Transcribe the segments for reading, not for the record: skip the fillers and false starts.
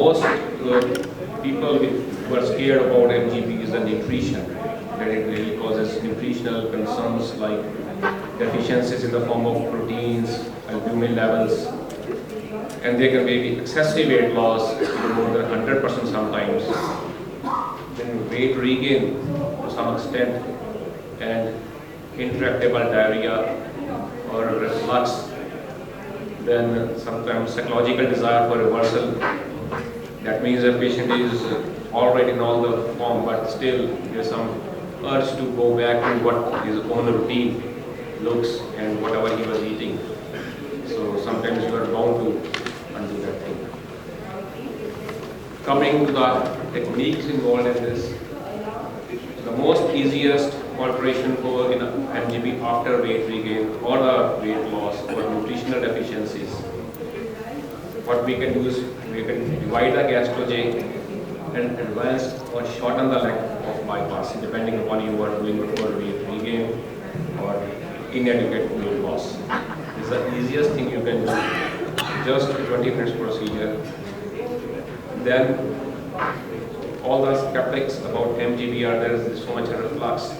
most people who are scared about MGB is the nutrition, that it really causes nutritional concerns like deficiencies in the form of proteins, albumin levels, and there can be excessive weight loss, even more than 100% sometimes. Then weight regain to some extent, and intractable diarrhea or reflux. Then sometimes psychological desire for reversal. That means the patient is already in all the form, but still there's some urge to go back to what his own routine looks and whatever he was eating. So sometimes you are bound to undo that thing. Coming to the techniques involved in this, the most easiest alteration for in MGB after weight regain or the weight loss or nutritional deficiencies, what we can do is we can divide the gastrojay and advance or shorten the length of bypass depending upon you are doing it for weight regain or inadequate weight loss. This is the easiest thing you can do, just a 20 minutes procedure. Then all the skeptics about MGB are there is so much reflux.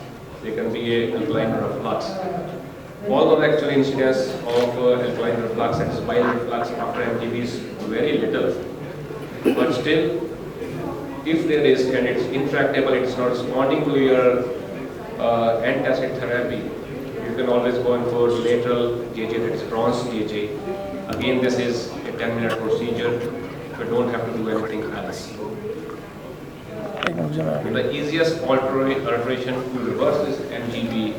There can be a alkaline reflux. Although the actual incidence of alkaline reflux and bile reflux after MGB is very little, but still, if there is and it's intractable, it's not responding to your antacid therapy, you can always go in for lateral JJ, that is bronze JJ. Again, this is a 10-minute procedure. You don't have to do anything else. The easiest alteration to reverse this MGB,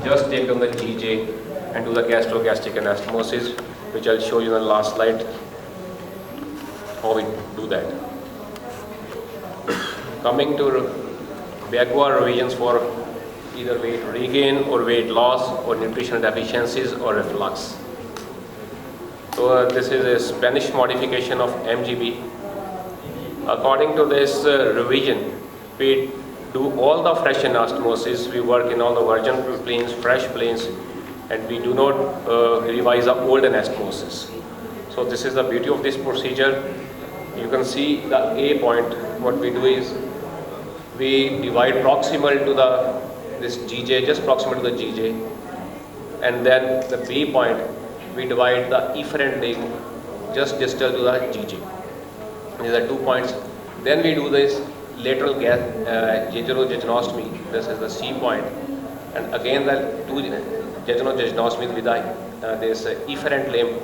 just take down the GJ and do the gastrogastric anastomosis, which I'll show you in the last slide how we do that. Coming to backward revisions for either weight regain or weight loss or nutritional deficiencies or reflux. So this is a Spanish modification of MGB. According to this revision, we do all the fresh anastomosis. We work in all the virgin planes, fresh planes, and we do not revise the old anastomosis. So this is the beauty of this procedure. You can see the A point. What we do is we divide proximal to this GJ, just proximal to the GJ, and then the B point we divide the efferent limb just distal to the GJ. These are 2 points. Then we do this lateral jejunoplasty. This is the C point, and again the 2 jejunoplasty with this efferent limb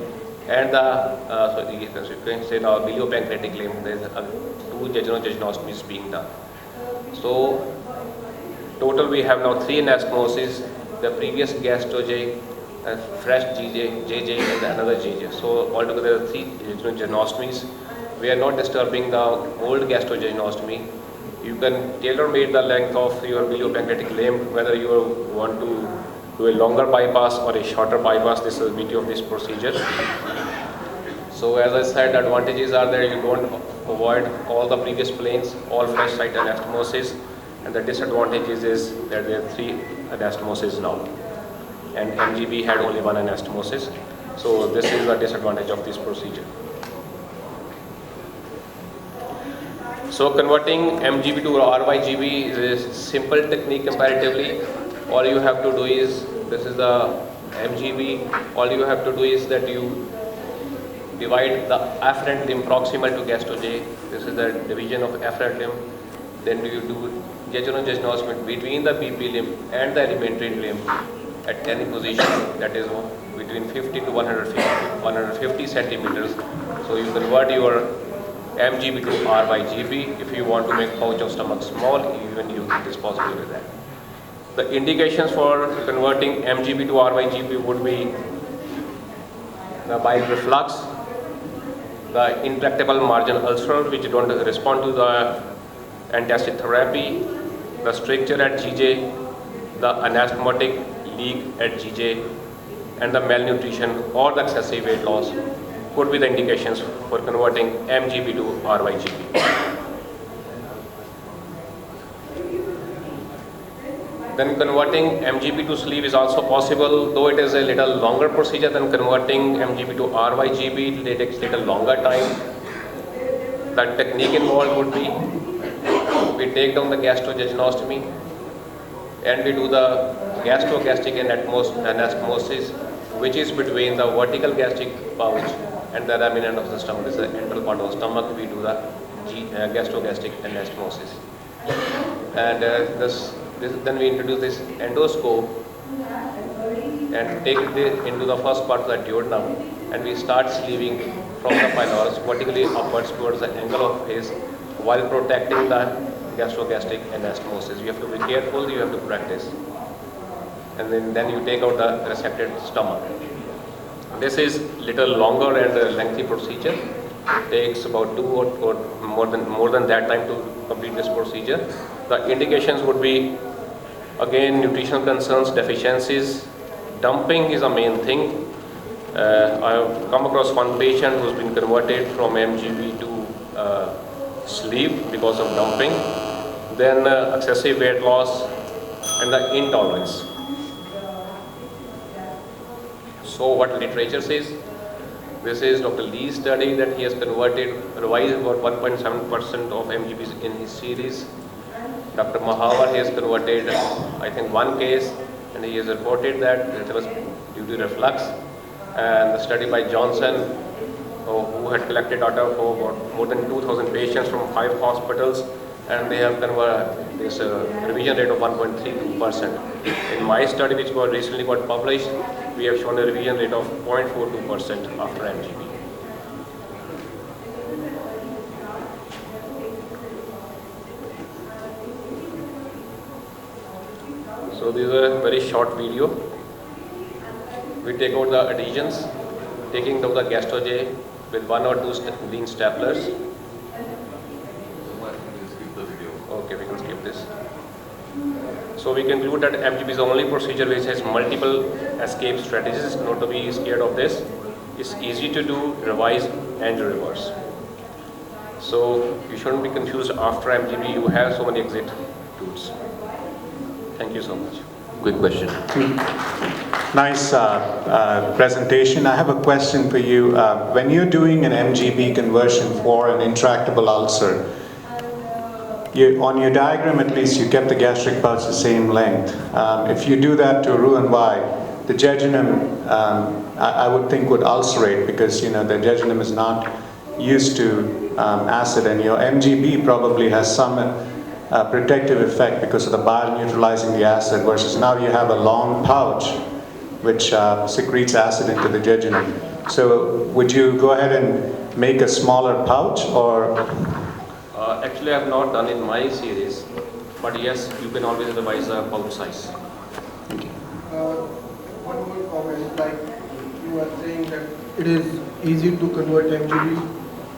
and the so you can say the biliopancreatic limb. There is 2 jejunoplasties being done. So total we have now 3 anastomosis, the previous gastrojay, fresh JJ and another JJ. So altogether 3 jejunoplasties. We are not disturbing the old gastrojejunoplasty. You can tailor-made the length of your biliopancreatic limb, whether you want to do a longer bypass or a shorter bypass. This is the beauty of this procedure. So as I said, the advantages are there. You don't avoid all the previous planes, all fresh site anastomosis, and the disadvantages is that there are 3 anastomosis now, and MGB had only 1 anastomosis. So this is the disadvantage of this procedure. So converting MGB to RYGB is a simple technique comparatively. All you have to do is, this is the MGB, all you have to do is that you divide the afferent limb proximal to gastrojay. This is the division of afferent limb. Then you do jejunoplasty between the BP limb and the alimentary limb at any position, that is between 50 to 150 centimeters. So you convert your MGB to RYGB. If you want to make pouch of stomach small, even it is possible with that. The indications for converting MGB to RYGB would be the bile reflux, the intractable marginal ulcer which don't respond to the antacid therapy, the stricture at GJ, the anastomotic leak at GJ, and the malnutrition or the excessive weight loss could be the indications for converting MGB to RYGB. Then converting MGB to sleeve is also possible, though it is a little longer procedure than converting MGB to RYGB. It takes a little longer time. The technique involved would be, we take down the gastrojejunostomy and we do the gastrogastric anastomosis, which is between the vertical gastric pouch and the remnant of the stomach. This is the enteral part of the stomach. We do the gastrogastric anastomosis. And then we introduce this endoscope and take it into the first part of the duodenum, and we start sleeving from the pylorus vertically upwards towards the angle of face while protecting the gastrogastric anastomosis. You have to be careful, you have to practice. And then you take out the resected stomach. This is little longer and lengthy procedure. It takes about 2 or more than that time to complete this procedure. The indications would be, again, nutritional concerns, deficiencies. Dumping is a main thing. I have come across one patient who's been converted from MGB to sleeve because of dumping. Then excessive weight loss and the intolerance. So what literature says? This is Dr. Lee's study that he has revised about 1.7% of MGBs in his series. Dr. Mahawar has converted, I think, one case, and he has reported that it was due to reflux. And the study by Johnson, who had collected data for about more than 2,000 patients from 5 hospitals, and they have converted this revision rate of 1.32%. In my study, which recently got published, we have shown a revision rate of 0.42% after MGB. So this is a very short video. We take out the adhesions, taking out the gastrojay with 1 or 2 lean staplers. Okay, we can skip this. So we conclude that MGB is the only procedure which has multiple escape strategies. Not to be scared of this. It's easy to do, revise and reverse. So you shouldn't be confused after MGB. You have so many exit routes. Thank you so much. Quick question. Nice presentation. I have a question for you. When you're doing an MGB conversion for an intractable ulcer, on your diagram at least you kept the gastric pouch the same length. If you do that to Roux-en-Y, the jejunum I would think would ulcerate because the jejunum is not used to acid, and your MGB probably has some protective effect because of the bile neutralizing the acid, versus now you have a long pouch which secretes acid into the jejunum. So would you go ahead and make a smaller pouch, or? Actually, I have not done in my series, but yes, you can always revise the pouch size. One more comment, like you are saying that it is easy to convert MGB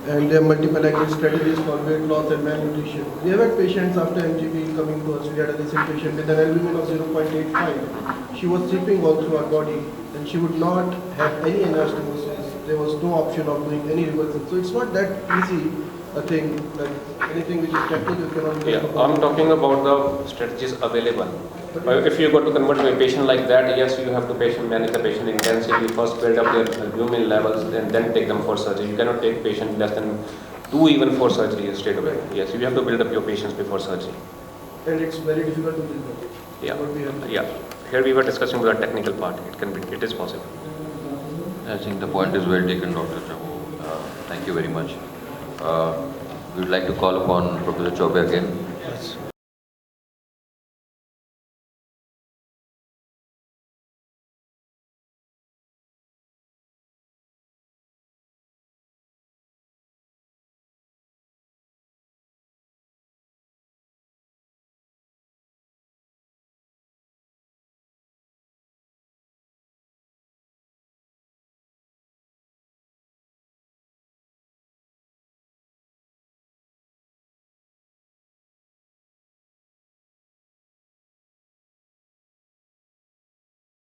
and there are multiple exit strategies for weight loss and malnutrition. We have had patients after MGB coming to us. We had a recent patient with an albumin of 0.85. She was tripping all through her body and she would not have any anastomosis. There was no option of doing any reversal. So it's not that easy a thing, that anything which is technical cannot be done. Yeah, I'm talking about the strategies available. If you go to convert to a patient like that, yes, you have to manage the patient intensively, first build up their albumin levels and then take them for surgery. You cannot take patient less than 2 even for surgery straight away. Yes, you have to build up your patients before surgery. And it's very difficult to build up. Yeah. Here we were discussing the technical part. It is possible. I think the point is well taken, Dr. Jammu. Thank you very much. We would like to call upon Professor Chaubey again. Yes.